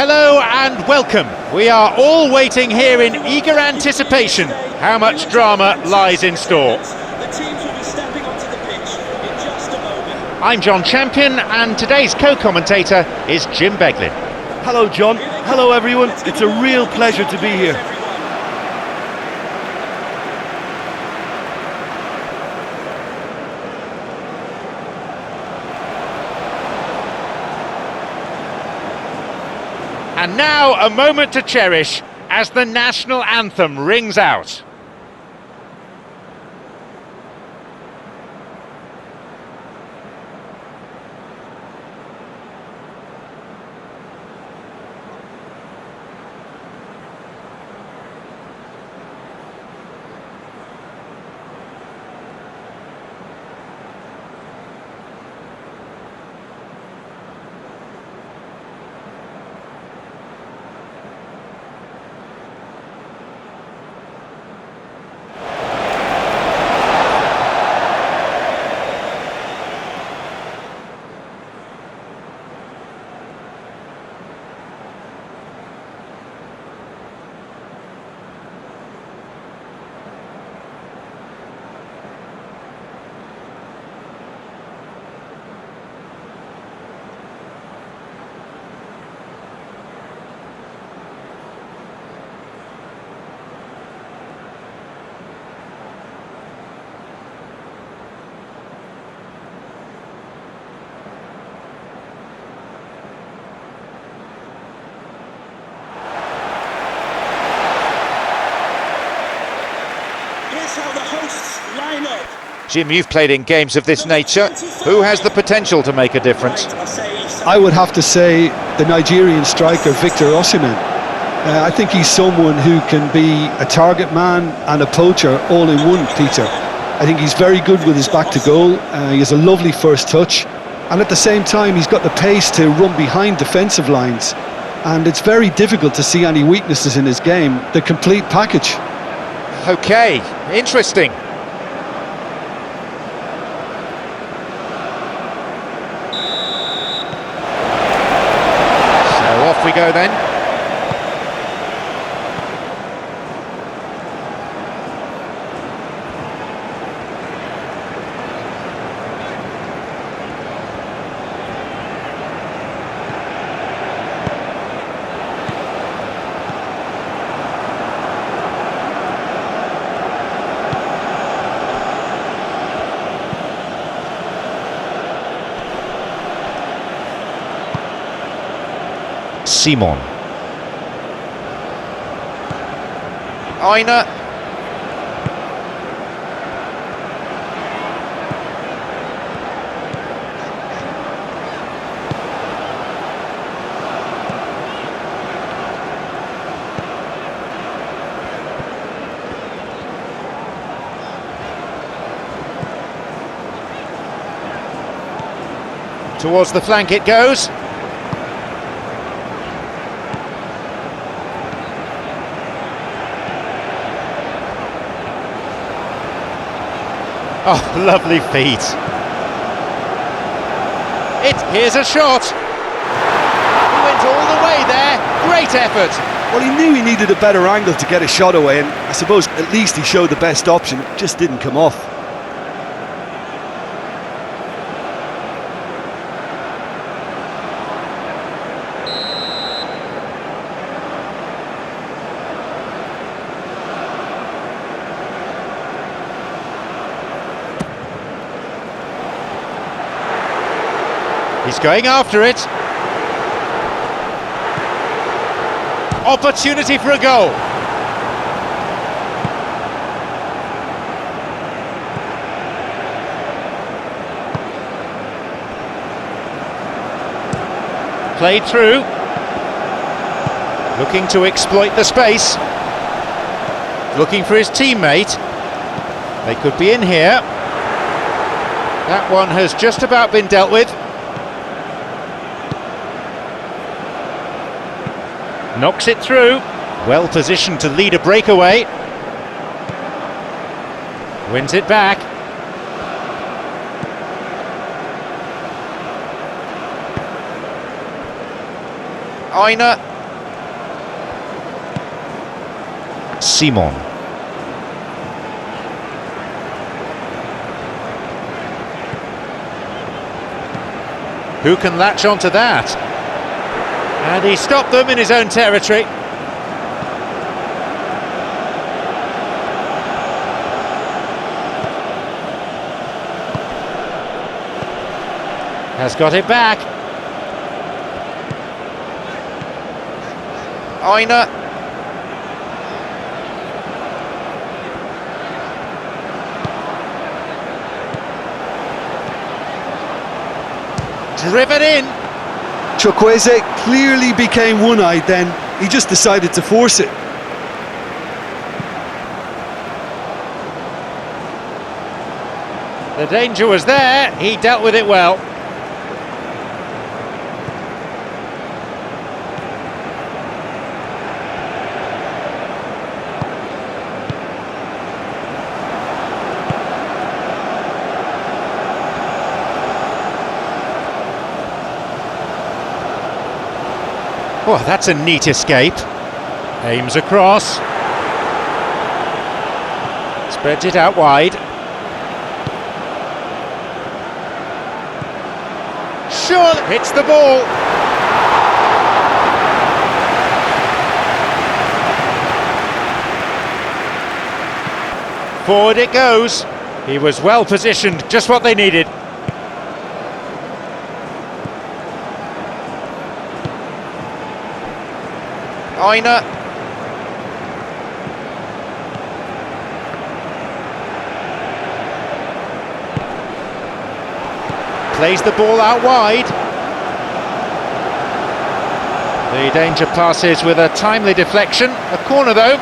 Hello and welcome. We are all waiting here in eager anticipation. How much drama lies in store? I'm John Champion and today's co-commentator is Jim Beglin. Hello John, hello everyone, it's a real pleasure to be here. And now a moment to cherish as the national anthem rings out. Jim, you've played in games of this nature. Who has the potential to make a difference? I would have to say the Nigerian striker Victor Osimhen. I think he's someone who can be a target man and a poacher all in one, Peter. I think he's very good with his back to goal. He has a lovely first touch, and at the same time he's got the pace to run behind defensive lines, and it's very difficult to see any weaknesses in his game. The complete package. Okay, interesting. Off we go then. Simon. Aina. Towards the flank it goes. Oh, lovely feet. Here's a shot. He went all the way there. Great effort. Well, he knew he needed a better angle to get a shot away, and I suppose at least he showed the best option. It just didn't come off. He's going after it. Opportunity for a goal. Played through. Looking to exploit the space. Looking for his teammate. They could be in here. That one has just about been dealt with. Knocks it through. Well positioned to lead a breakaway. Wins it back. Aina. Simon. Who can latch onto that? And he stopped them in his own territory. Has got it back. Oina. Driven in. Chukwueze clearly became one-eyed then. He just decided to force it. The danger was there, he dealt with it well. Oh, that's a neat escape. Aims across. Spreads it out wide. Sure, hits the ball. Forward it goes. He was well positioned, just what they needed. Oina. Plays the ball out wide. The danger passes with a timely deflection. A corner though.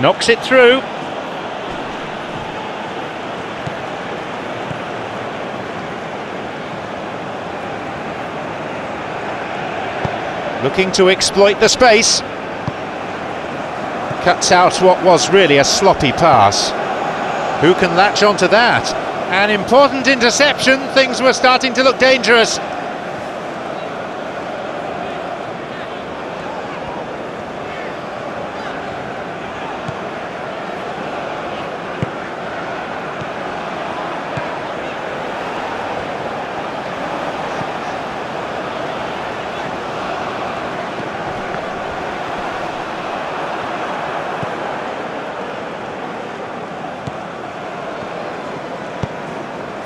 Knocks it through. Looking to exploit the space. Cuts out what was really a sloppy pass. Who can latch onto that? An important interception. Things were starting to look dangerous.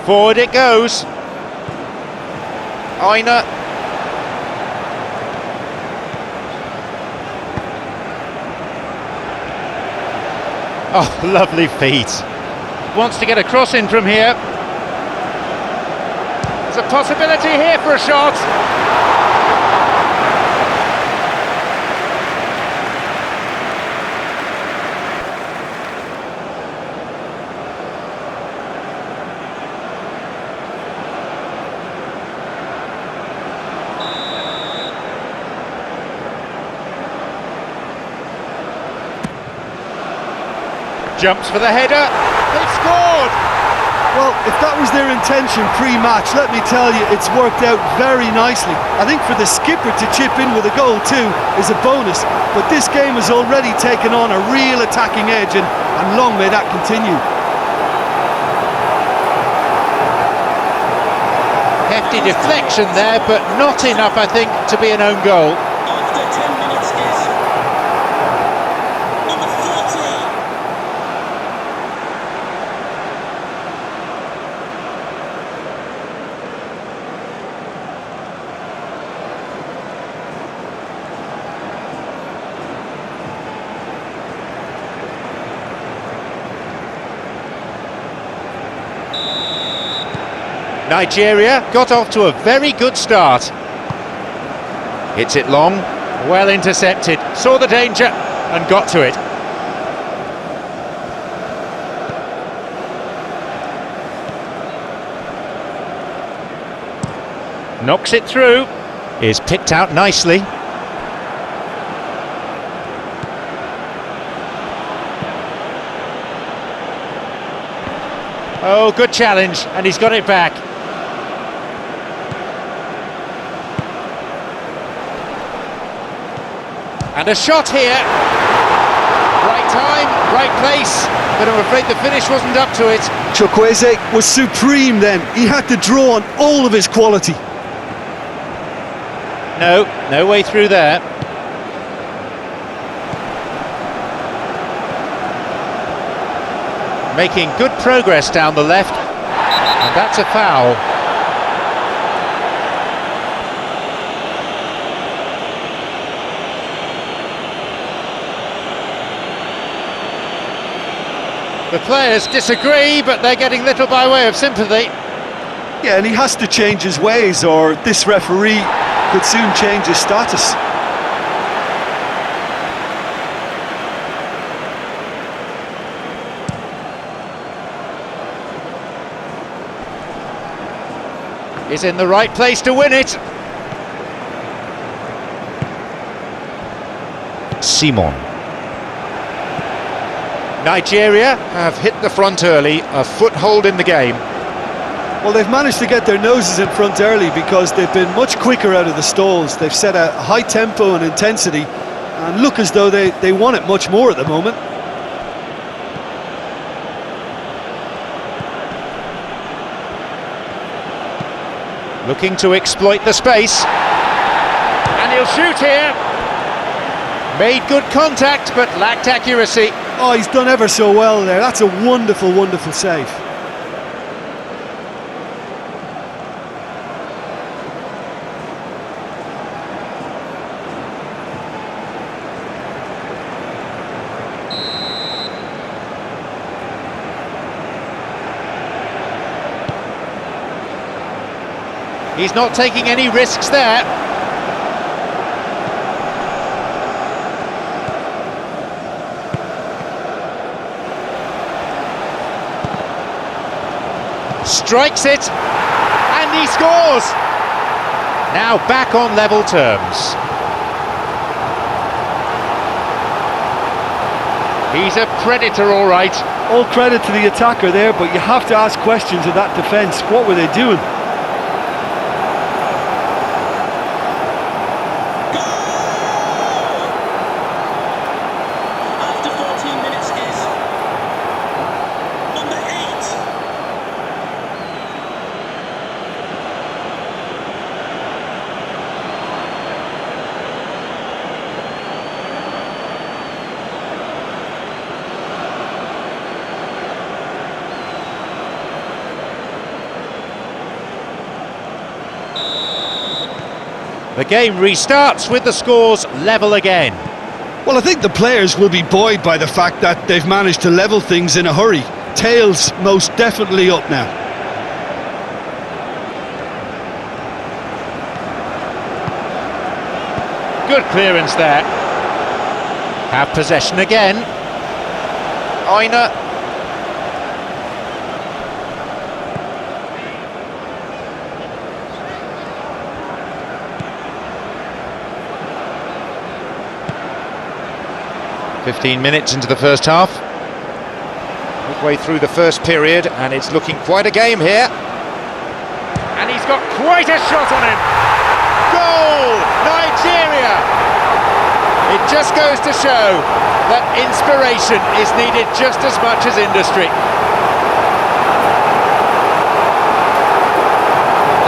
Forward it goes. Oina. Oh, lovely feet. Wants to get a cross in from here. There's a possibility here for a shot. Jumps for the header. They've scored! Well, if that was their intention pre-match, let me tell you, it's worked out very nicely. I think for the skipper to chip in with a goal too is a bonus, but this game has already taken on a real attacking edge, and long may that continue. Hefty deflection there, but not enough, I think, to be an own goal. After 10 minutes is number 40. Nigeria got off to a very good start. Hits it long, well intercepted, saw the danger and got to it. Knocks it through. Is picked out nicely. Oh, good challenge, and he's got it back. And a shot here. Right time, right place, but I'm afraid the finish wasn't up to it. Chukwueze was supreme then. He had to draw on all of his quality. No way through there. Making good progress down the left, and that's a foul. The players disagree, but they're getting little by way of sympathy. Yeah, and he has to change his ways, or this referee could soon change his status. Is in the right place to win it. Simon. Nigeria have hit the front early, a foothold in the game. Well, they've managed to get their noses in front early because they've been much quicker out of the stalls. They've set a high tempo and intensity and look as though they want it much more at the moment. Looking to exploit the space. And he'll shoot here. Made good contact, but lacked accuracy. Oh, he's done ever so well there. That's a wonderful, wonderful save. He's not taking any risks there. Strikes it, and he scores! Now back on level terms. He's a predator, all right. All credit to the attacker there, but you have to ask questions of that defence. What were they doing? After 14 minutes is number 8. The game restarts with the scores level again. Well, I think the players will be buoyed by the fact that they've managed to level things in a hurry. Tails most definitely up now. Good clearance there. Have possession again. Aina. "15 minutes into the first half. Midway through the first period, and it's looking quite a game here. And he's got quite a shot on him. Goal! Nigeria! It just goes to show that inspiration is needed just as much as industry.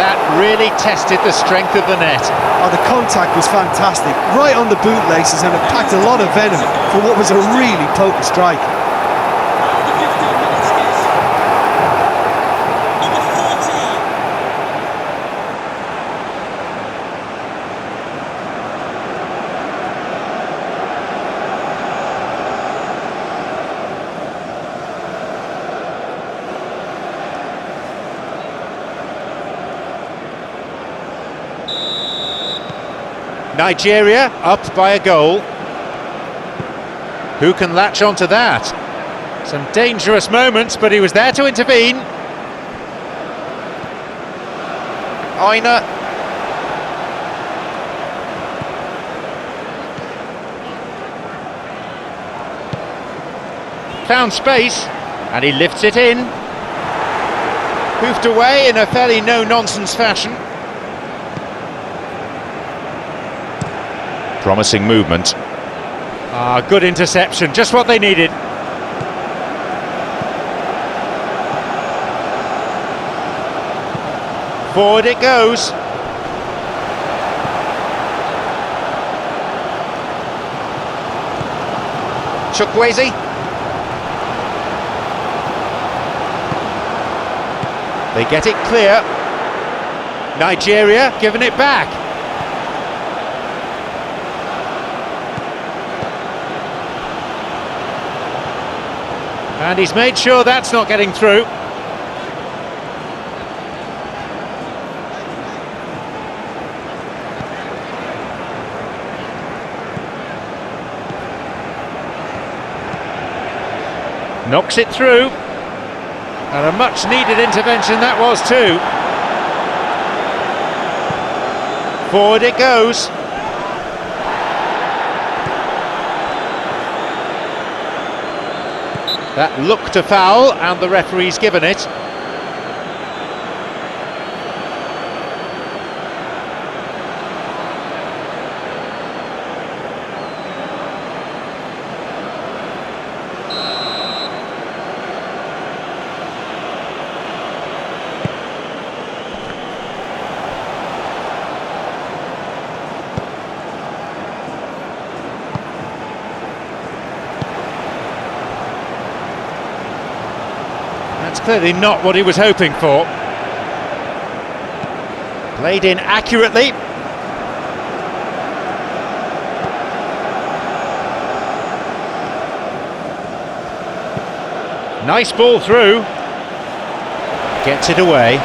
That really tested the strength of the net. Oh, the contact was fantastic, right on the bootlaces, and it packed a lot of venom for what was a really potent strike. After 15 minutes is number 14. Nigeria up by a goal. Who can latch onto that? Some dangerous moments, but he was there to intervene. Aina. found space, and he lifts it in. Hoofed away in a fairly no-nonsense fashion. Promising movement. Good interception, just what they needed. Forward it goes. Chukwueze. They get it clear. Nigeria giving it back. And he's made sure that's not getting through. Knocks it through. And a much needed intervention that was too. Forward it goes. That looked a foul, and the referee's given it. That's clearly not what he was hoping for. Played in accurately. Nice ball through. Gets it away.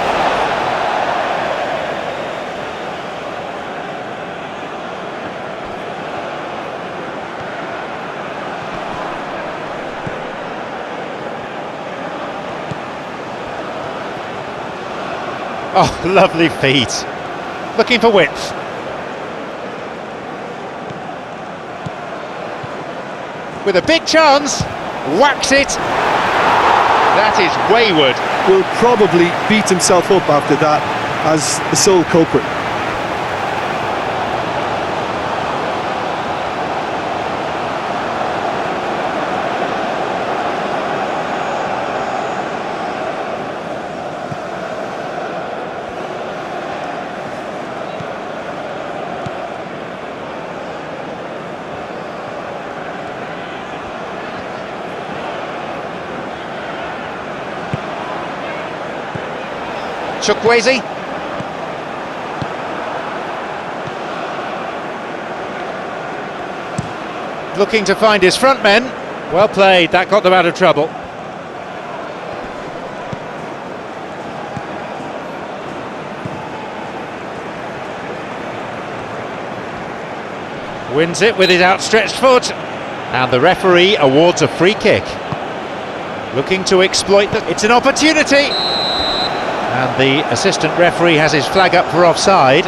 Oh, lovely feet. Looking for width. With a big chance. Whacks it. That is wayward. Will probably beat himself up after that as the sole culprit. Chukwueze. Looking to find his front men. Well played, that got them out of trouble. Wins it with his outstretched foot. And the referee awards a free kick. Looking to exploit that. It's an opportunity. And the assistant referee has his flag up for offside.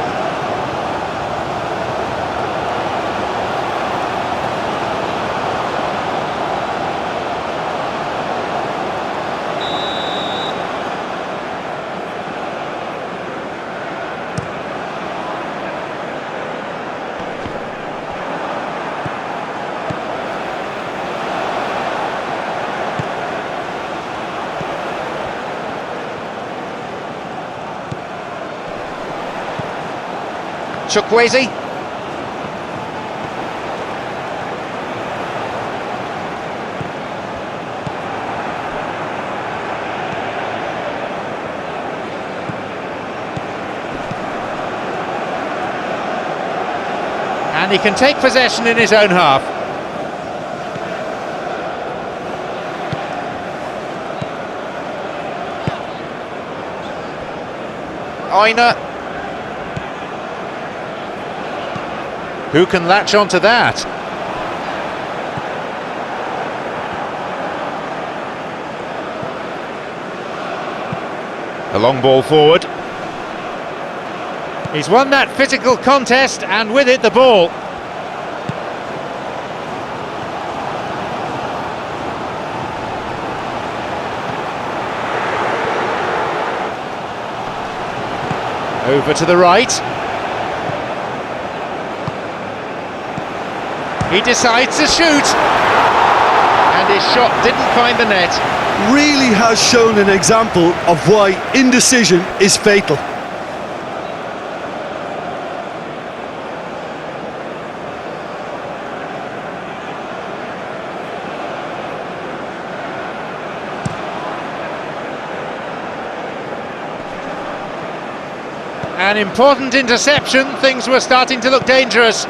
Chukwueze. And he can take possession in his own half. Aina. Who can latch onto that? A long ball forward. He's won that physical contest, and with it the ball. Over to the right. He decides to shoot. And his shot didn't find the net. Really has shown an example of why indecision is fatal. An important interception, things were starting to look dangerous.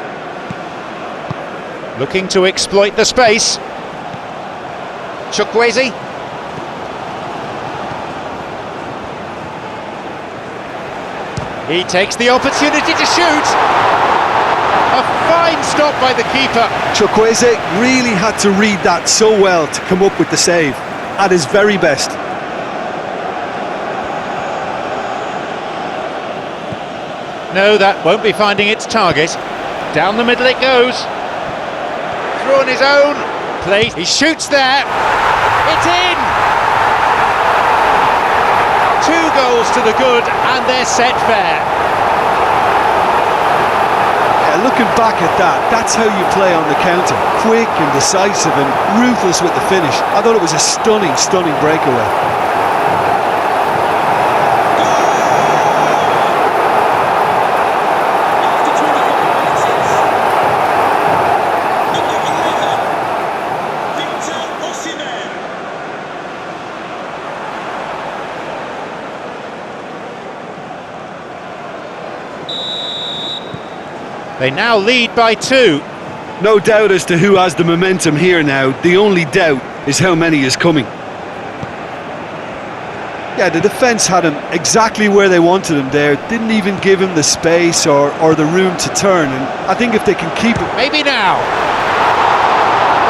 Looking to exploit the space. Chukwueze. He takes the opportunity to shoot. A fine stop by the keeper. Chukwueze really had to read that so well to come up with the save, at his very best. No, that won't be finding its target. Down the middle it goes. Through on his own. Place. He shoots there. It's in! 2 goals to the good, and they're set fair. Yeah, looking back at that, that's how you play on the counter. Quick and decisive and ruthless with the finish. I thought it was a stunning, stunning breakaway. They now lead by 2. No doubt as to who has the momentum here now. The only doubt is how many is coming. Yeah, the defence had him exactly where they wanted him there. Didn't even give him the space or the room to turn. And I think if they can keep it... Maybe now.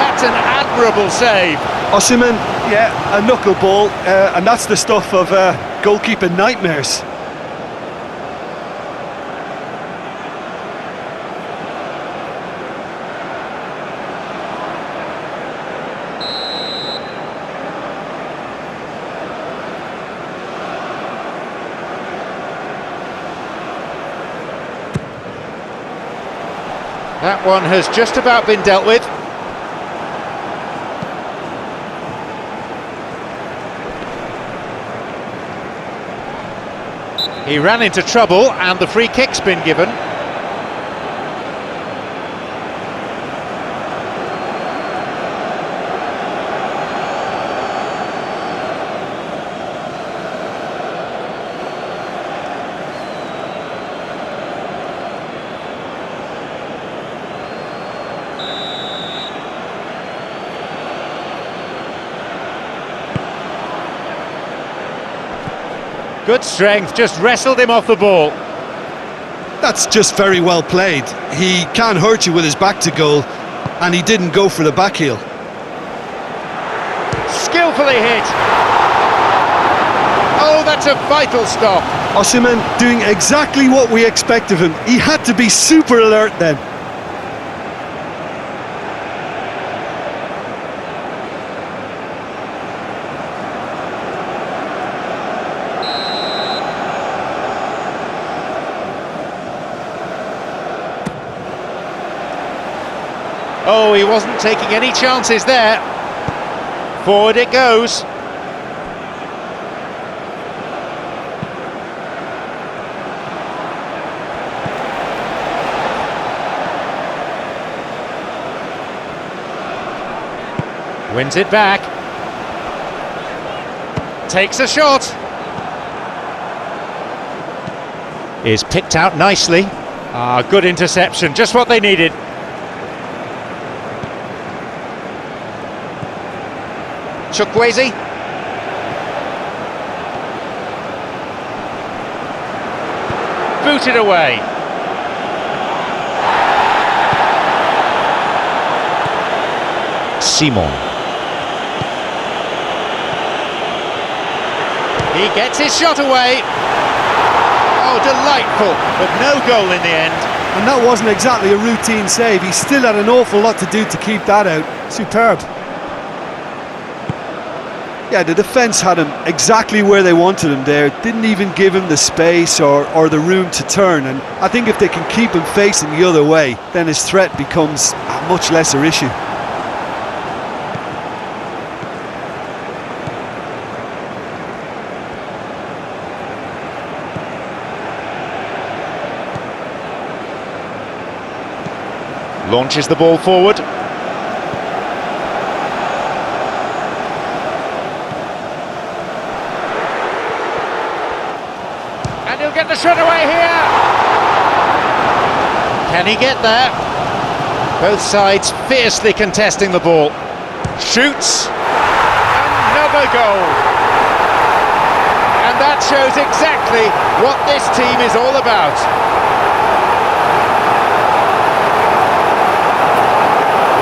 That's an admirable save. Osimhen, yeah, a knuckleball. And that's the stuff of goalkeeper nightmares. That one has just about been dealt with. He ran into trouble and the free kick's been given. Good strength, just wrestled him off the ball. That's just very well played. He can't hurt you with his back to goal, and he didn't go for the back heel. Skillfully hit. Oh, that's a vital stop. Osimhen doing exactly what we expect of him. He had to be super alert then. Oh, he wasn't taking any chances there. Forward it goes. Wins it back. Takes a shot. Is picked out nicely. Good interception, just what they needed. Chukwueze. Booted away. Simon. He gets his shot away. Oh, delightful, but no goal in the end. And that wasn't exactly a routine save. He still had an awful lot to do to keep that out. Superb. Yeah, the defence had him exactly where they wanted him there. Didn't even give him the space or the room to turn. And I think if they can keep him facing the other way, then his threat becomes a much lesser issue. Launches the ball forward. And he'll get the shot away here. Can he get there? Both sides fiercely contesting the ball. Shoots. Another goal. And that shows exactly what this team is all about.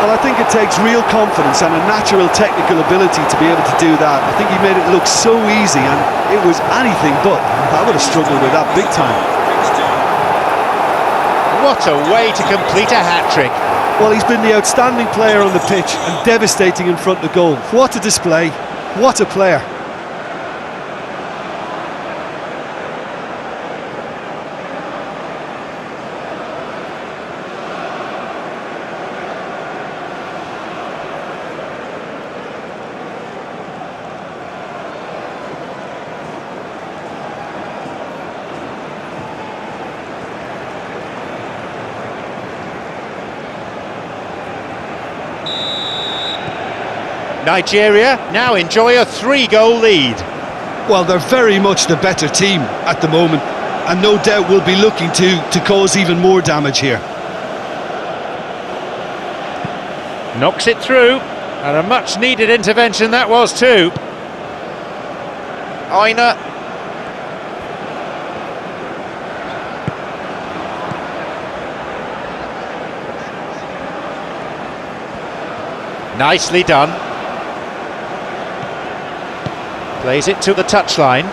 Well, I think it takes real confidence and a natural technical ability to be able to do that. I think he made it look so easy, and it was anything but. I would have struggled with that big time. What a way to complete a hat-trick. Well, he's been the outstanding player on the pitch and devastating in front of goal. What a display, what a player. Nigeria now enjoy a 3-goal lead. Well, they're very much the better team at the moment, and no doubt will be looking to cause even more damage here. Knocks it through, and a much needed intervention that was too. Aina. Nicely done. Plays it to the touchline.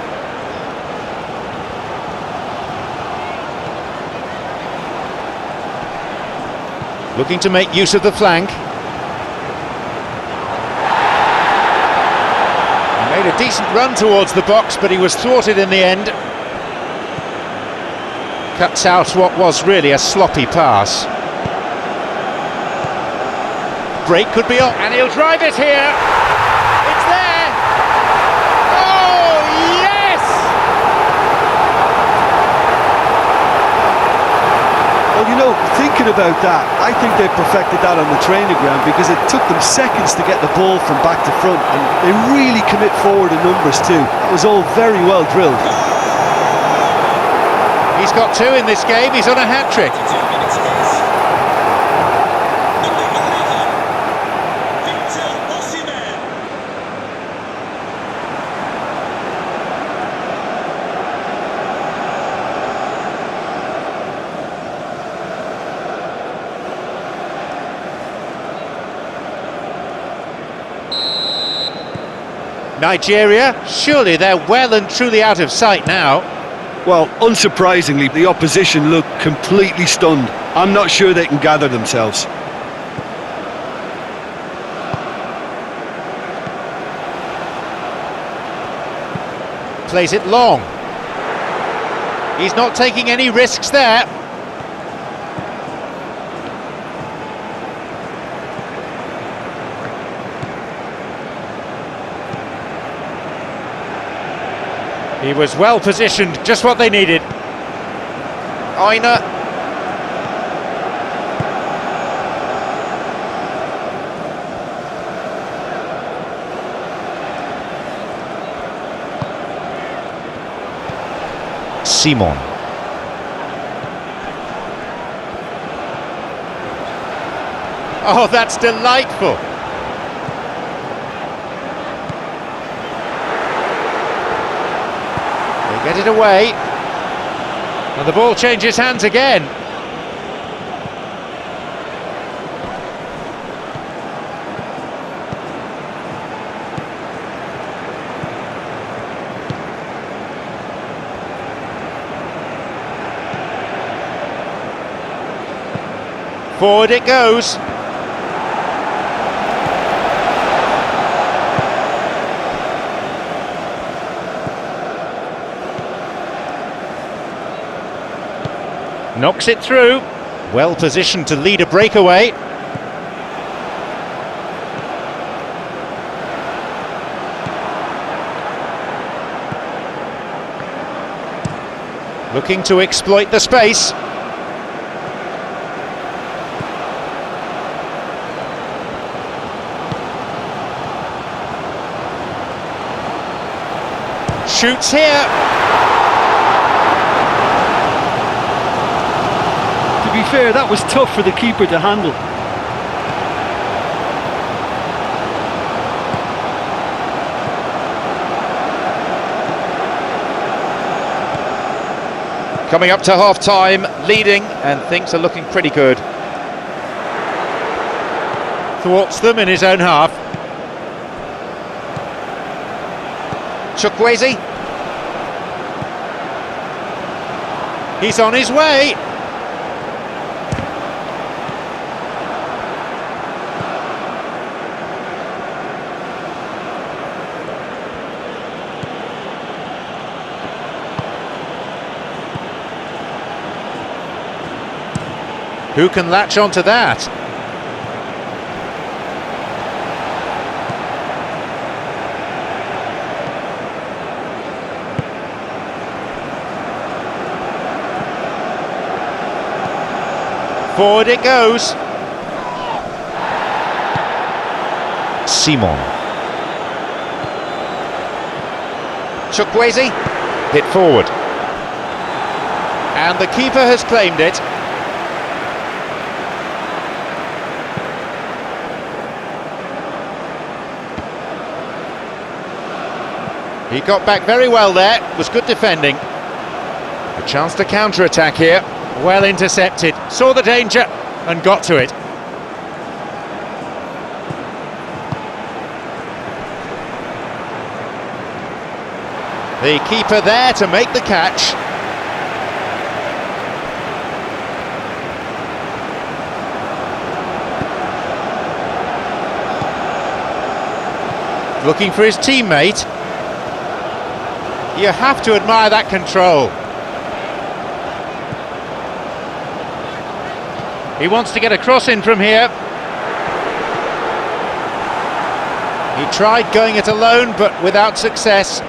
Looking to make use of the flank. He made a decent run towards the box, but he was thwarted in the end. Cuts out what was really a sloppy pass. Break could be on, and he'll drive it here. It's there. Oh, yes! Well, you know, thinking about that, I think they perfected that on the training ground, because it took them seconds to get the ball from back to front, and they really commit forward in numbers too. That was all very well drilled. He's got 2 in this game, he's on a hat-trick. Nigeria, surely they're well and truly out of sight now. Well, unsurprisingly, the opposition look completely stunned. I'm not sure they can gather themselves. Plays it long. He's not taking any risks there. He was well positioned, just what they needed. Aina. Simon. Oh, that's delightful. Get it away, and the ball changes hands again. Forward it goes. Knocks it through. Well positioned to lead a breakaway. Looking to exploit the space. Shoots here. To be fair, that was tough for the keeper to handle. Coming up to half-time, leading, and things are looking pretty good. Thwarts them in his own half. Chukwueze. He's on his way. Who can latch onto that? Forward it goes. Simon. Chukwueze. Hit forward. And the keeper has claimed it. He got back very well there, was good defending. A chance to counter-attack here, well intercepted, saw the danger and got to it. The keeper there to make the catch. Looking for his teammate. You have to admire that control. He wants to get a cross in from here. He tried going it alone, but without success.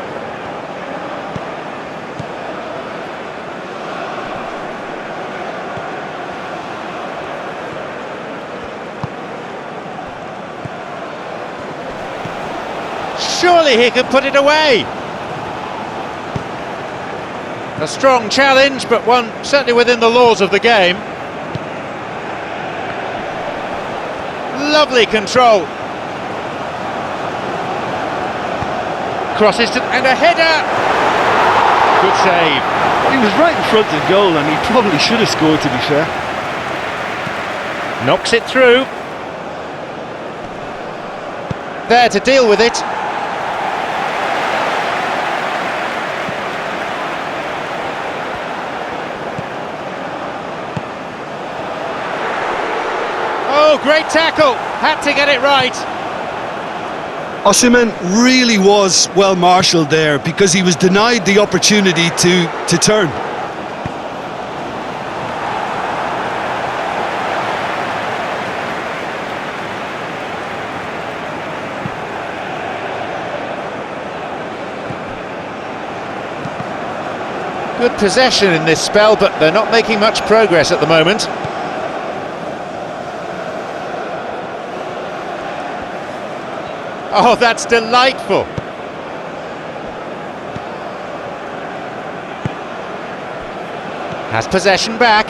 Surely he could put it away. A strong challenge, but one certainly within the laws of the game. Lovely control. Crosses to, and a header. Good save. He was right in front of goal and he probably should have scored, to be fair. Knocks it through. There to deal with it. Oh, great tackle, had to get it right. Osimhen really was well marshalled there because he was denied the opportunity to turn. Good possession in this spell, but they're not making much progress at the moment. Oh, that's delightful. Has possession back.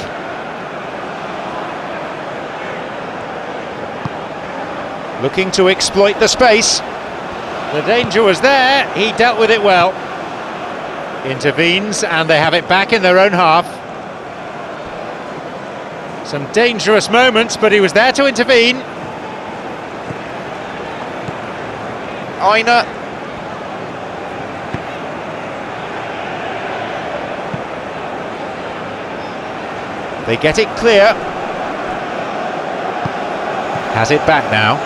Looking to exploit the space. The danger was there, he dealt with it well. Intervenes and they have it back in their own half. Some dangerous moments, but he was there to intervene. Aina. They get it clear. Has it back now.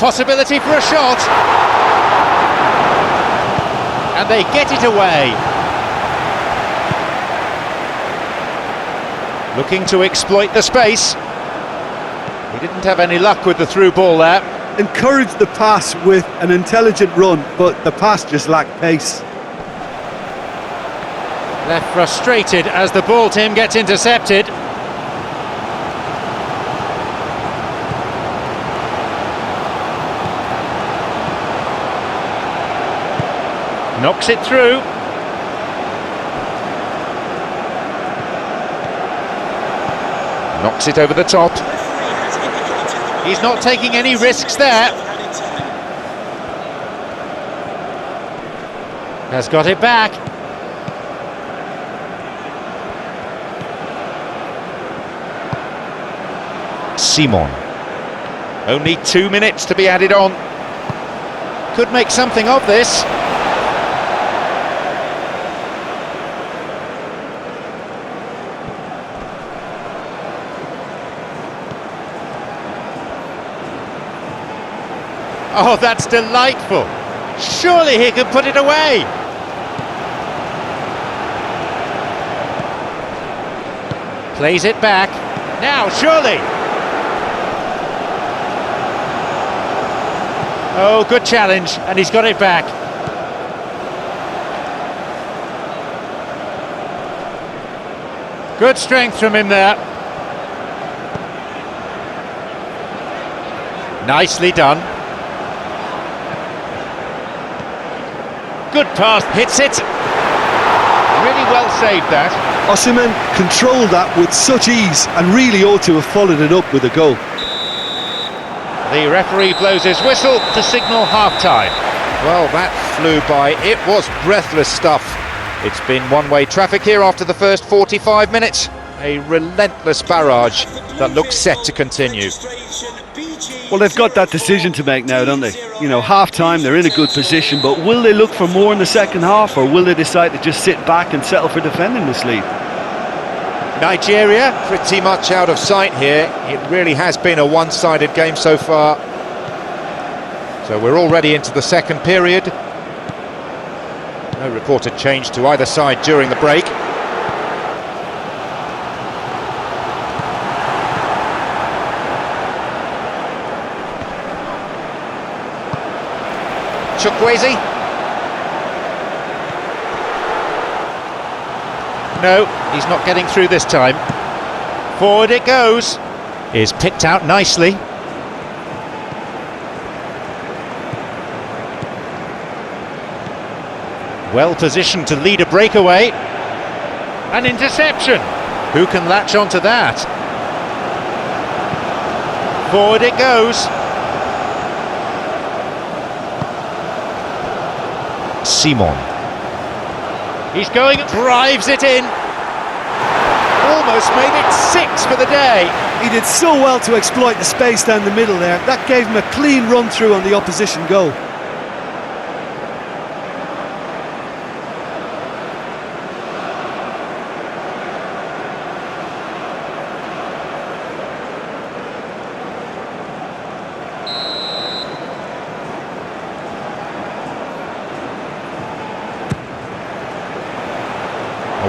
possibility for a shot. And they get it away. Looking to exploit the space. He didn't have any luck with the through ball there. Encouraged the pass with an intelligent run, but the pass just lacked pace. Left frustrated as the ball team gets intercepted. Knocks it through. Knocks it over the top. He's not taking any risks there. Has got it back. Simon. Only 2 minutes to be added on. Could make something of this. Oh, that's delightful. Surely he can put it away. Plays it back. Now, surely. Oh, good challenge, and he's got it back. Good strength from him there. Nicely done. Good pass, hits it. Really well saved that. Osimhen controlled that with such ease and really ought to have followed it up with a goal. The referee blows his whistle to signal half-time. Well, that flew by. It was breathless stuff. It's been one-way traffic here after the first 45 minutes. A relentless barrage that looks set to continue. Well, they've got that decision to make now, don't they? You know, half-time, they're in a good position, but will they look for more in the second half, or will they decide to just sit back and settle for defending this lead? Nigeria pretty much out of sight here. It really has been a one-sided game so far. So we're already into the second period. No reported change to either side during the break. Chukwueze. No, he's not getting through this time. Forward it goes. Is picked out nicely. Well positioned to lead a breakaway. An interception. Who can latch onto that? Forward it goes. Simon. He's going, drives it in. Almost made it 6 for the day. He did so well to exploit the space down the middle there. That gave him a clean run through on the opposition goal.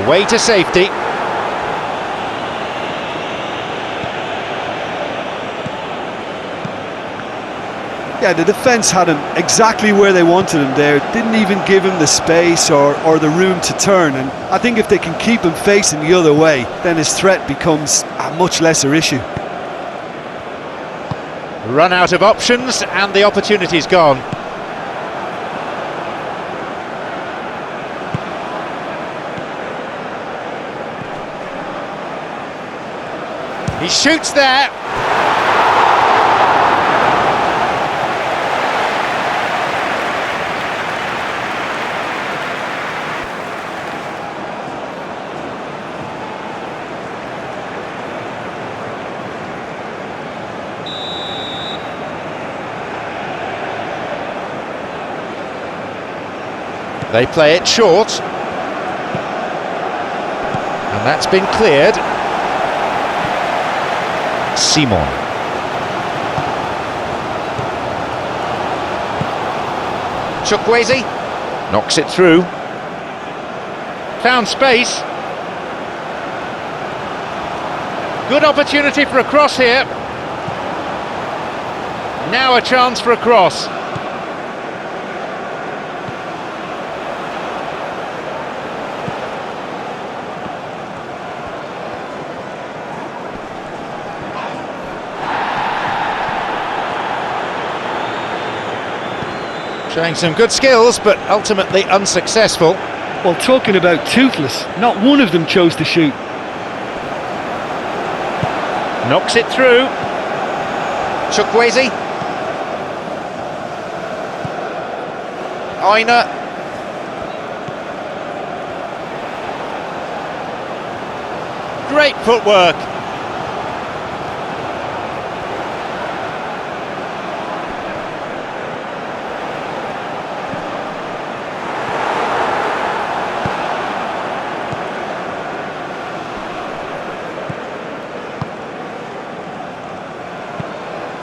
Away to safety. Yeah, the defence had him exactly where they wanted him there. Didn't even give him the space or the room to turn. And I think if they can keep him facing the other way, then his threat becomes a much lesser issue. Run out of options and the opportunity's gone. He shoots there. They play it short. And that's been cleared. Simon. Chukwueze knocks it through. Found space. Good opportunity for a cross here. Now a chance for a cross. Showing some good skills, but ultimately unsuccessful. Well, talking about toothless, not one of them chose to shoot. Knocks it through. Chukwueze. Aina. Great footwork.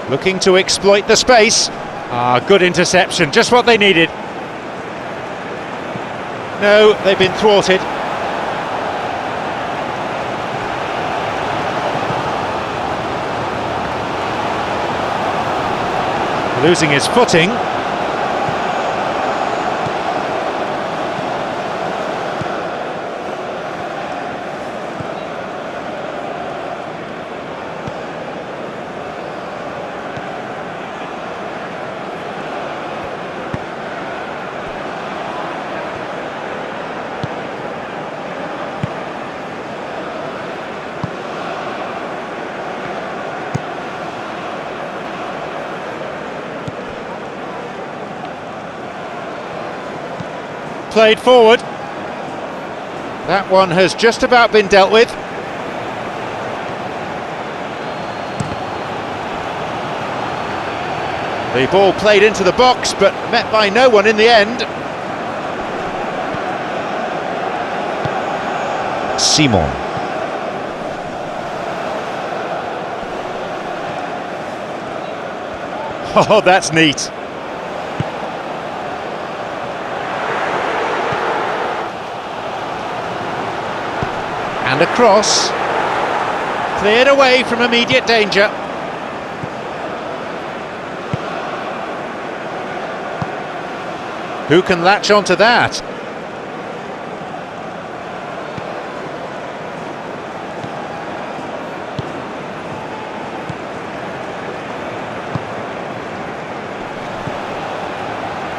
Looking to exploit the space. Good interception, just what they needed. No, they've been thwarted. Losing his footing. Played forward. That one has just about been dealt with. The ball played into the box, but met by no one in the end. Simon. Oh, that's neat. And across, cleared away from immediate danger. Who can latch onto that?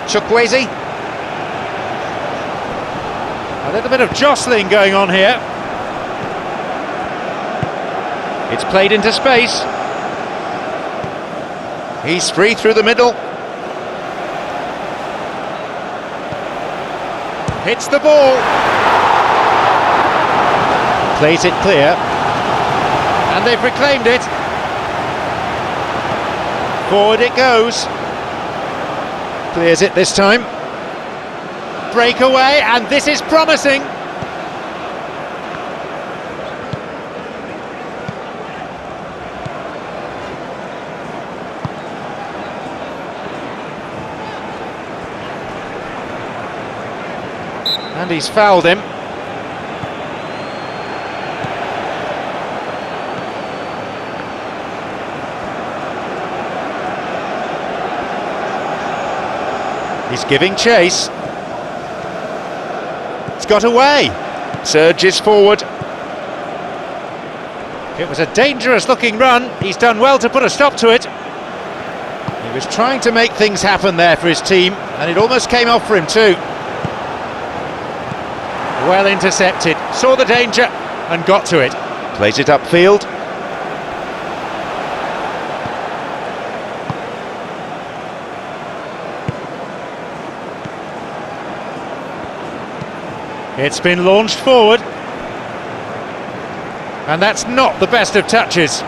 Chukwueze. A little bit of jostling going on here. It's played into space. He's free through the middle. Hits the ball. Plays it clear. And they've reclaimed it. Forward it goes. Clears it this time. Breakaway, and this is promising. And he's fouled him. He's giving chase. It's got away. Surges forward. It was a dangerous looking run. He's done well to put a stop to it. He was trying to make things happen there for his team, and it almost came off for him too. Well intercepted, saw the danger and got to it. Plays it upfield. It's been launched forward. And that's not the best of touches.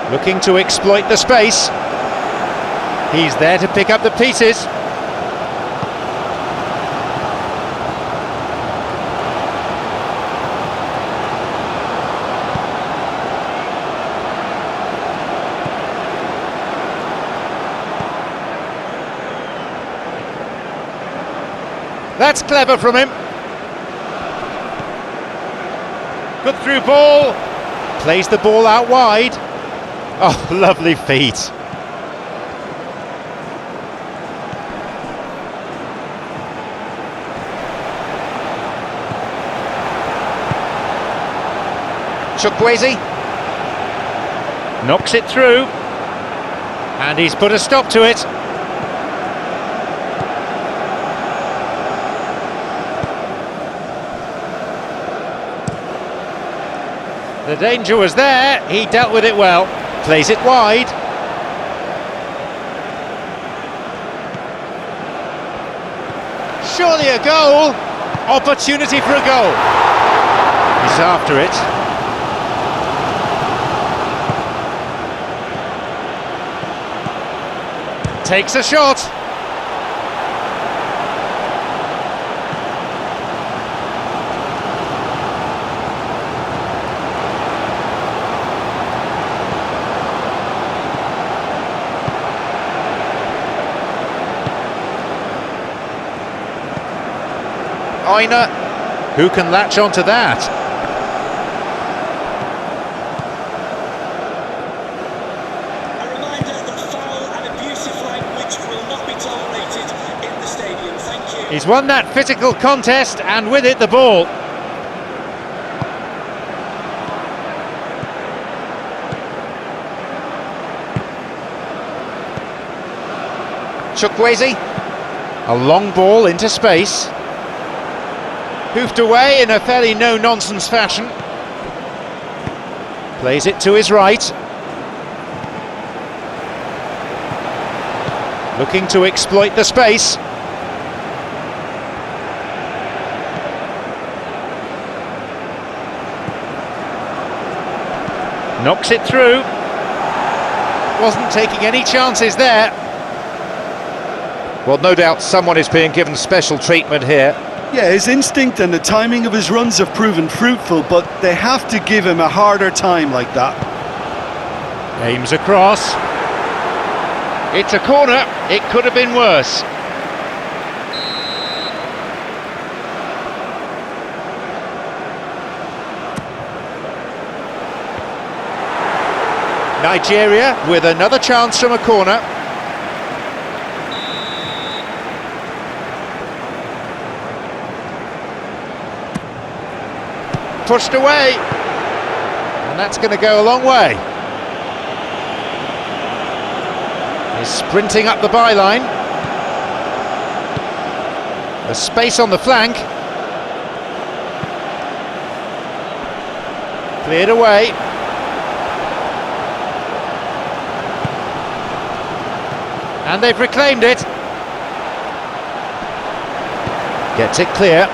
Looking to exploit the space. He's there to pick up the pieces. That's clever from him. Good through ball. Plays the ball out wide. Oh, lovely feet. Chukwueze knocks it through, and he's put a stop to it. The danger was there, he dealt with it well, plays it wide. Surely a goal, opportunity for a goal. He's after it. Takes a shot. Aina, who can latch onto that? A reminder that foul and abusive language will not be tolerated in the stadium. Thank you. He's won that physical contest, and with it the ball. Chukwueze, a long ball into space. Hoofed away in a fairly no-nonsense fashion. Plays it to his right. Looking to exploit the space. Knocks it through. Wasn't taking any chances there. Well, no doubt someone is being given special treatment here. Yeah, his instinct and the timing of his runs have proven fruitful, but they have to give him a harder time like that. Aims across. It's a corner. It could have been worse. Nigeria with another chance from a corner. Pushed away, and that's going to go a long way. He's sprinting up the byline. There's space on the flank. Cleared away. And they've reclaimed it. Gets it clear.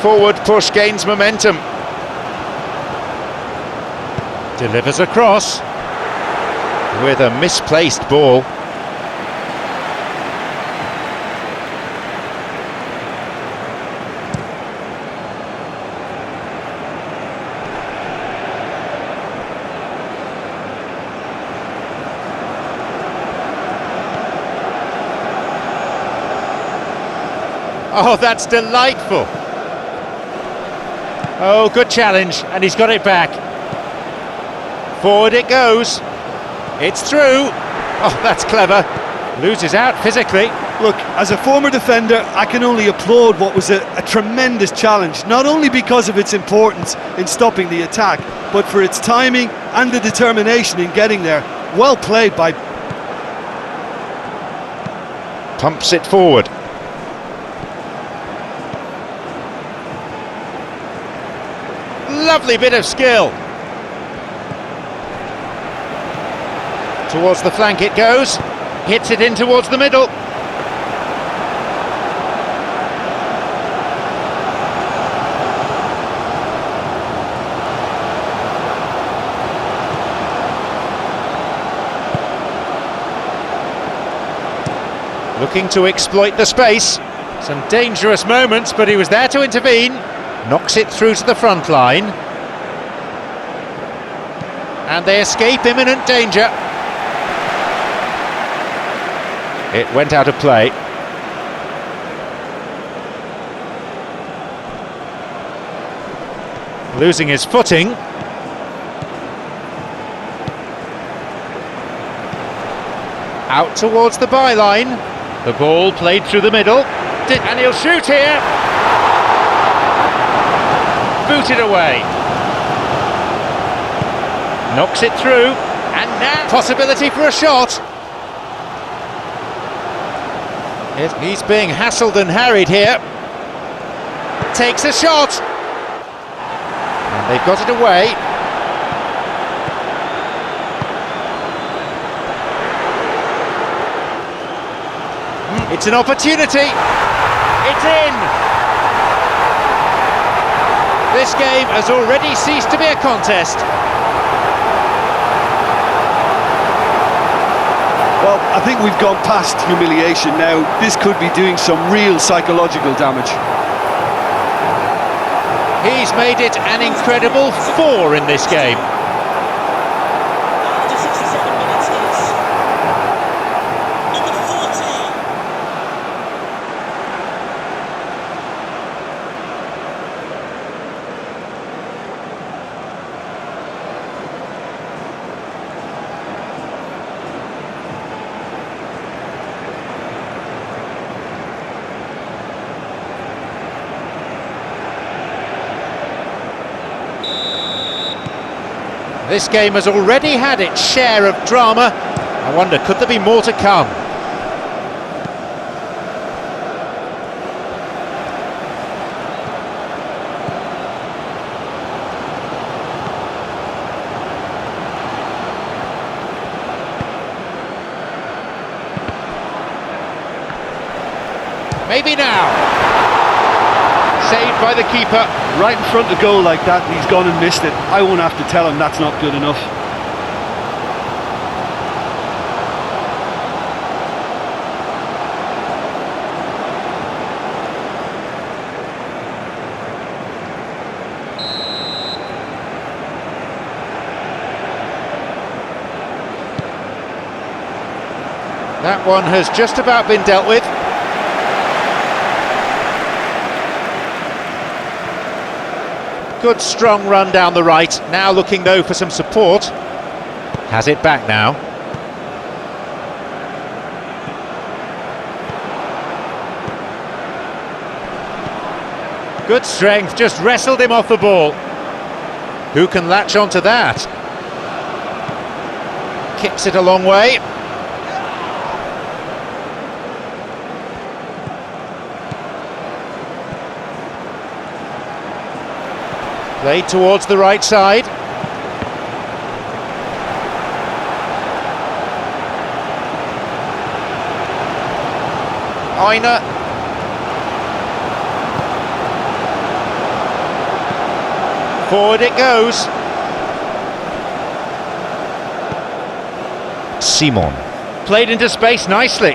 Forward push gains momentum. Delivers across with a misplaced ball. Oh, that's delightful. Oh, good challenge, and he's got it back. Forward it goes. It's through. Oh, that's clever. Loses out physically. Look, as a former defender, I can only applaud what was a tremendous challenge, not only because of its importance in stopping the attack, but for its timing and the determination in getting there. Well played by... Pumps it forward. Lovely bit of skill. Towards the flank it goes. Hits it in towards the middle. Looking to exploit the space. Some dangerous moments, but he was there to intervene. Knocks it through to the front line. And they escape imminent danger. It went out of play. Losing his footing. Out towards the byline. The ball played through the middle. And he'll shoot here. Booted away. Knocks it through. And now possibility for a shot. He's being hassled and harried here. Takes a shot. And they've got it away. It's an opportunity. It's in. This game has already ceased to be a contest. Well, I think we've gone past humiliation now. This could be doing some real psychological damage. He's made it an incredible 4 in this game. After 67 minutes is number 14. This game has already had its share of drama. I wonder, could there be more to come? Maybe now. Saved by the keeper. Right in front of goal like that, and he's gone and missed it. I won't have to tell him that's not good enough. That one has just about been dealt with. Good strong run down the right, now looking though for some support. Has it back now. Good strength, just wrestled him off the ball. Who can latch onto that? Kicks it a long way. Played towards the right side. Aina. Forward it goes. Simon. Played into space nicely.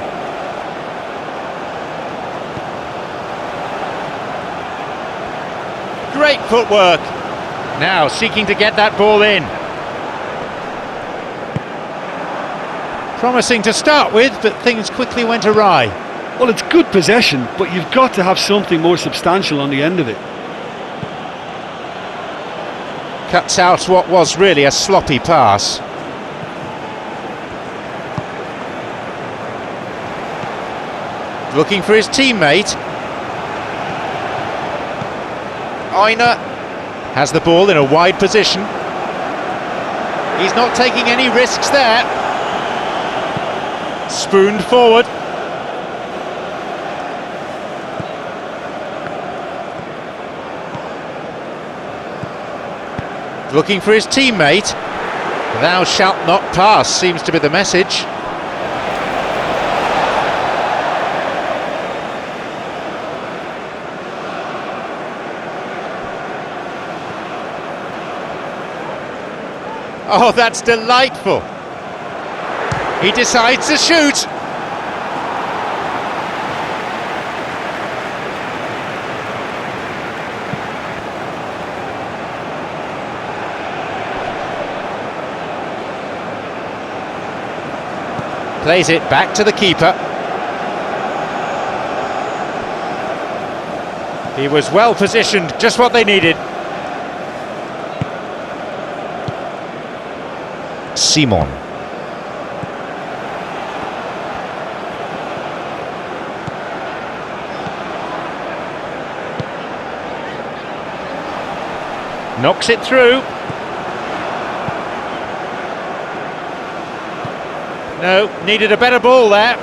Great footwork. Now seeking to get that ball in. Promising to start with, but things quickly went awry. Well, it's good possession, but you've got to have something more substantial on the end of it. Cuts out what was really a sloppy pass. Looking for his teammate. Aina has the ball in a wide position. He's not taking any risks there. Spooned forward. Looking for his teammate. Thou shalt not pass seems to be the message. Oh, that's delightful. He decides to shoot. Plays it back to the keeper. He was well positioned, just what they needed. Simon. Knocks it through. No, needed a better ball there.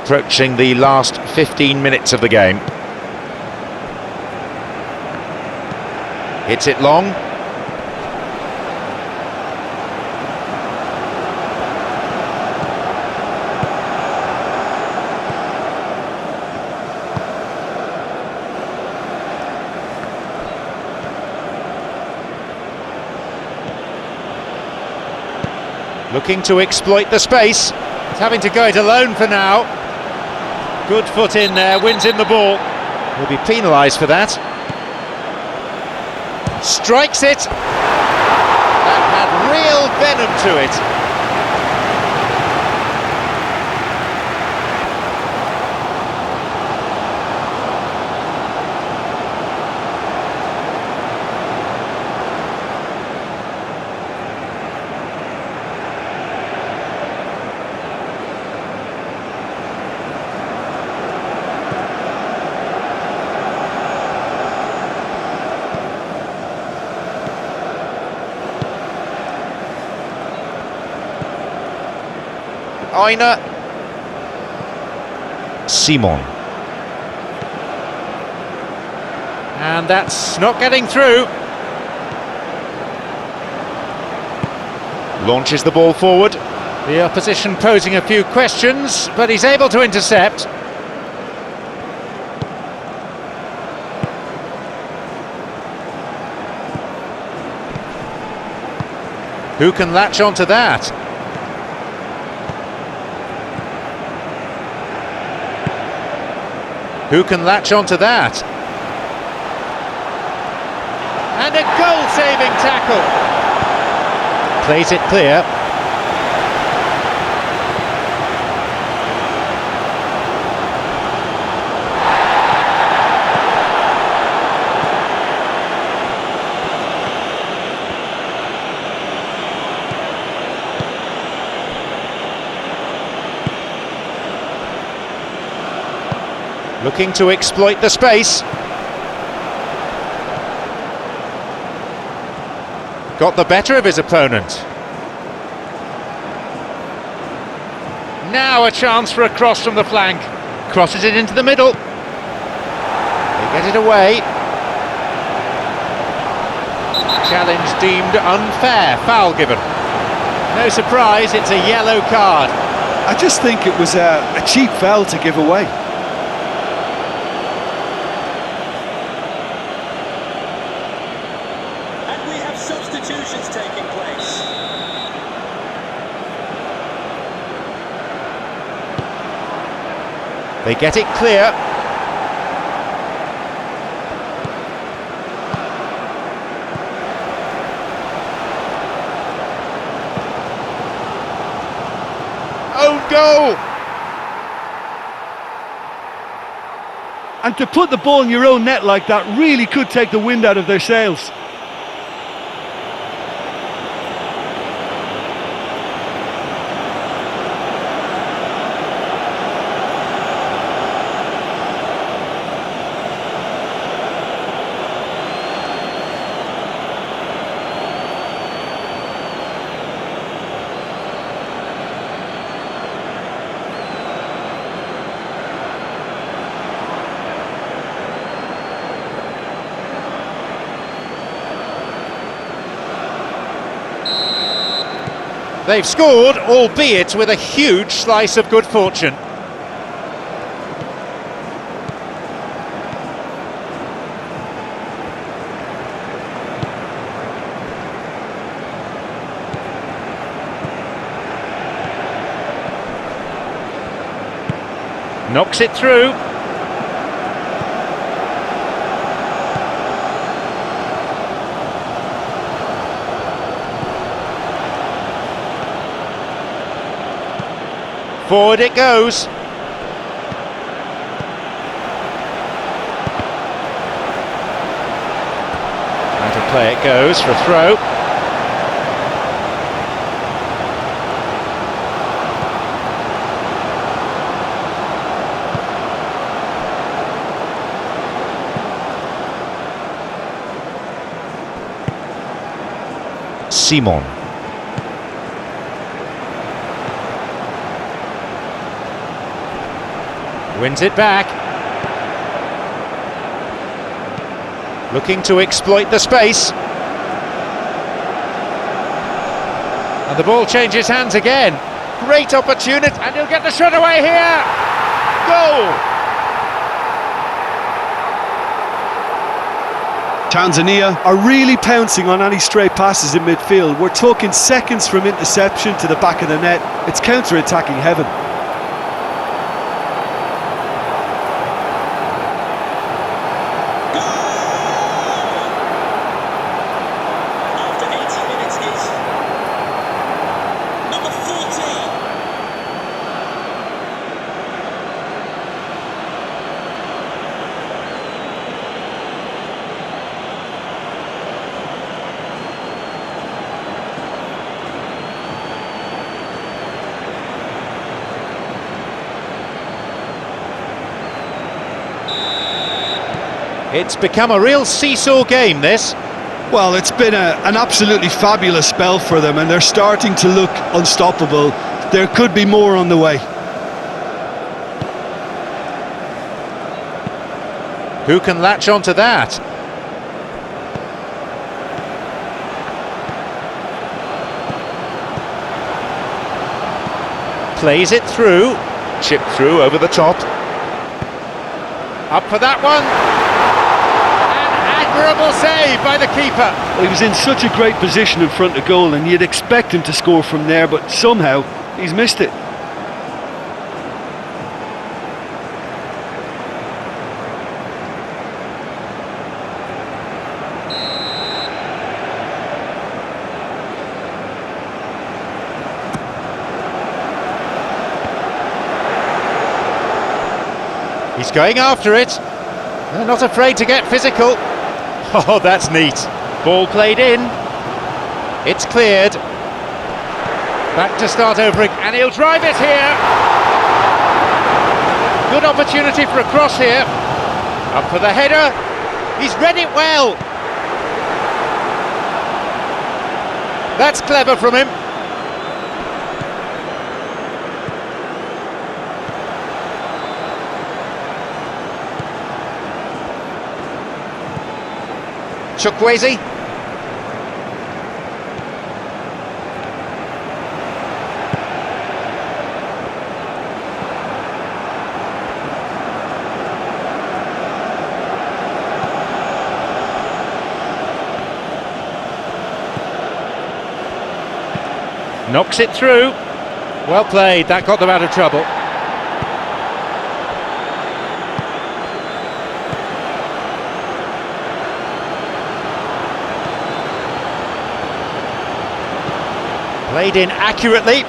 Approaching the last 15 minutes of the game. Hits it long. Looking to exploit the space. He's having to go it alone for now. Good foot in there, wins in the ball. He'll be penalised for that. Strikes it. That had real venom to it. Aina. Simon. And that's not getting through. Launches the ball forward. The opposition posing a few questions, but he's able to intercept. Who can latch onto that? Who can latch onto that? And a goal-saving tackle. Plays it clear. Looking to exploit the space. Got the better of his opponent. Now a chance for a cross from the flank. Crosses it into the middle. They get it away. Challenge deemed unfair. Foul given. No surprise, it's a yellow card. I just think it was a cheap foul to give away. Substitutions taking place. They get it clear. Own goal! And to put the ball in your own net like that really could take the wind out of their sails. They've scored, albeit with a huge slice of good fortune. Knocks it through. Forward it goes. Out of play it goes for a throw. Simon. Wins it back. Looking to exploit the space. And the ball changes hands again. Great opportunity, and he'll get the shot away here. Goal! Tanzania are really pouncing on any stray passes in midfield. We're talking seconds from interception to the back of the net. It's counter-attacking heaven. After 80 minutes is number 14. It's become a real seesaw game, this. Well, it's been an absolutely fabulous spell for them, and they're starting to look unstoppable. There could be more on the way. Who can latch onto that? Plays it through. Chipped through over the top. Up for that one. Admirable save by the keeper. Well, he was in such a great position in front of goal, and you'd expect him to score from there, but somehow he's missed it. He's going after it. They're not afraid to get physical. Oh, that's neat. Ball played in. It's cleared. Back to start over again, and he'll drive it here. Good opportunity for a cross here. Up for the header. He's read it well. That's clever from him. Chukwueze. Knocks it through. Well played, that got them out of trouble. Played in accurately.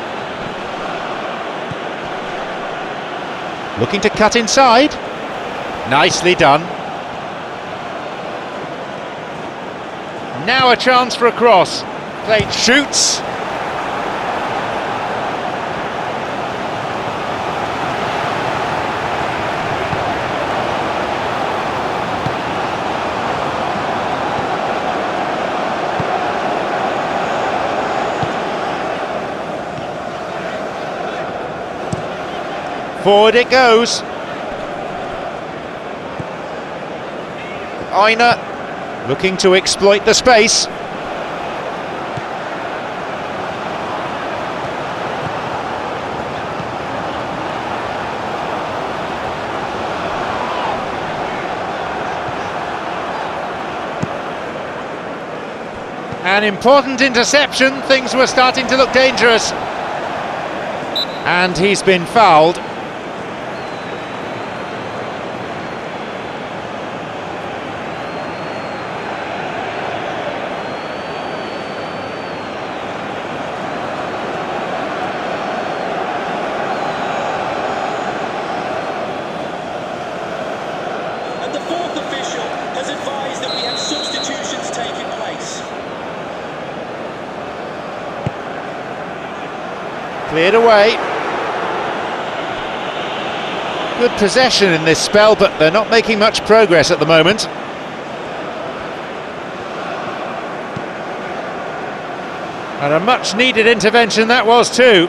Looking to cut inside. Nicely done. Now a chance for a cross. Played, shoots. Forward it goes. Aina looking to exploit the space. An important interception, things were starting to look dangerous. And he's been fouled. Cleared away. Good possession in this spell, but they're not making much progress at the moment. And a much needed intervention that was too.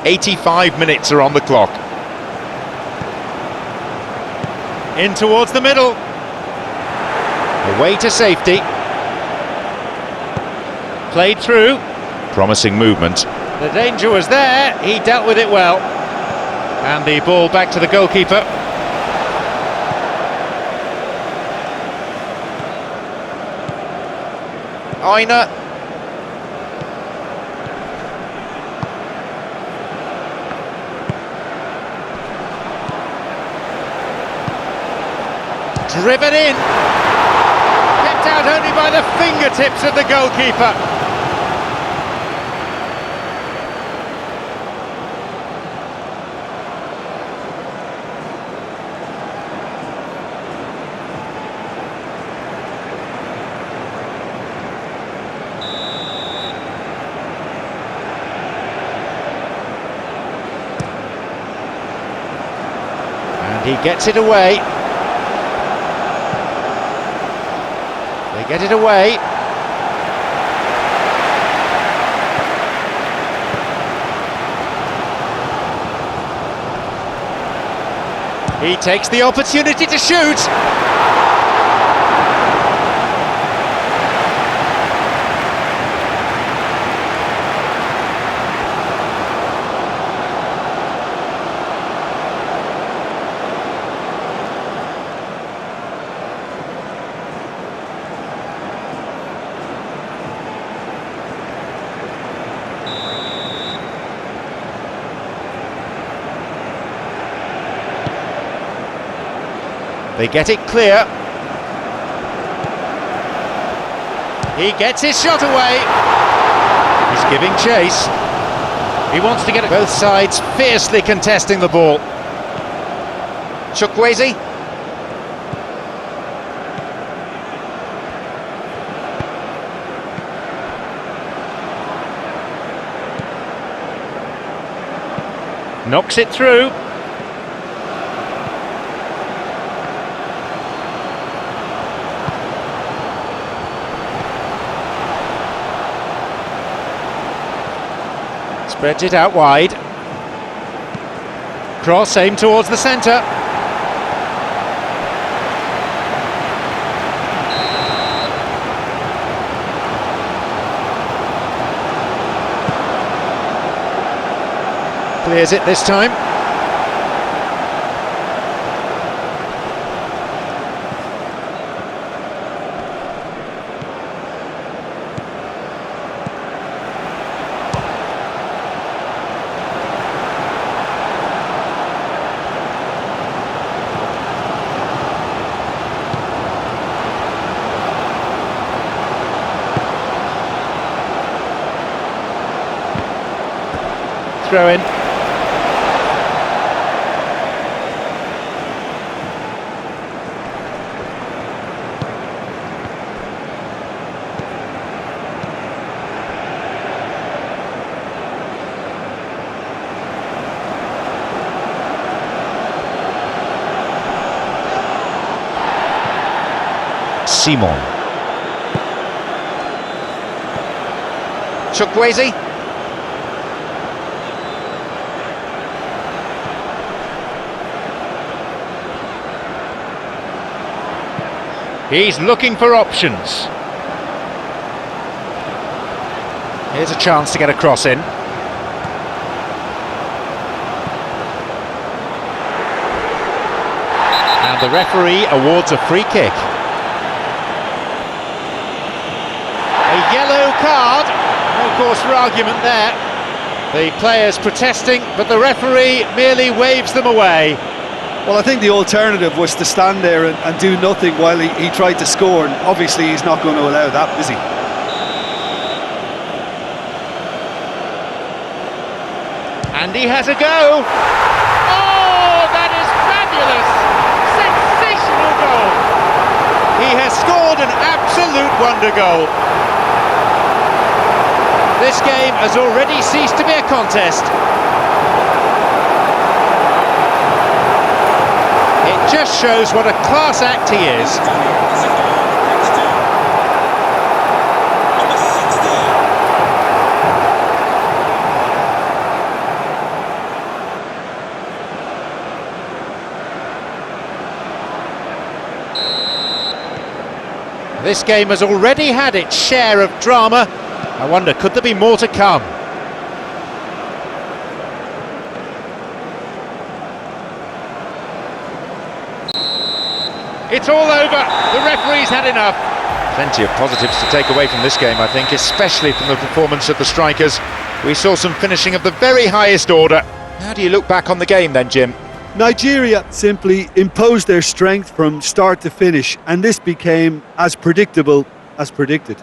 85 minutes are on the clock. In towards the middle. Away to safety. Played through. Promising movement. The danger was there, he dealt with it well. And the ball back to the goalkeeper. Aina. Driven in. Kept out only by the fingertips of the goalkeeper. And he gets it away. They get it away. He takes the opportunity to shoot. They get it clear. He gets his shot away. He's giving chase. He wants to get it. Both sides fiercely contesting the ball. Chukwueze. Knocks it through. Spreads it out wide. Cross aimed towards the centre. Clears it this time. Throw in. Simon. Chukwueze. He's looking for options. Here's a chance to get a cross in. And the referee awards a free kick. A yellow card. No cause for argument there. The players protesting, but the referee merely waves them away. Well, I think the alternative was to stand there and do nothing while he tried to score, and obviously he's not going to allow that, is he? And he has a go! Oh, that is fabulous! Sensational goal! He has scored an absolute wonder goal. This game has already ceased to be a contest. It just shows what a class act he is. This game has already had its share of drama. I wonder, could there be more to come? It's all over. The referee's had enough. Plenty of positives to take away from this game, I think, especially from the performance of the strikers. We saw some finishing of the very highest order. How do you look back on the game then, Jim? Nigeria simply imposed their strength from start to finish, and this became as predictable as predicted.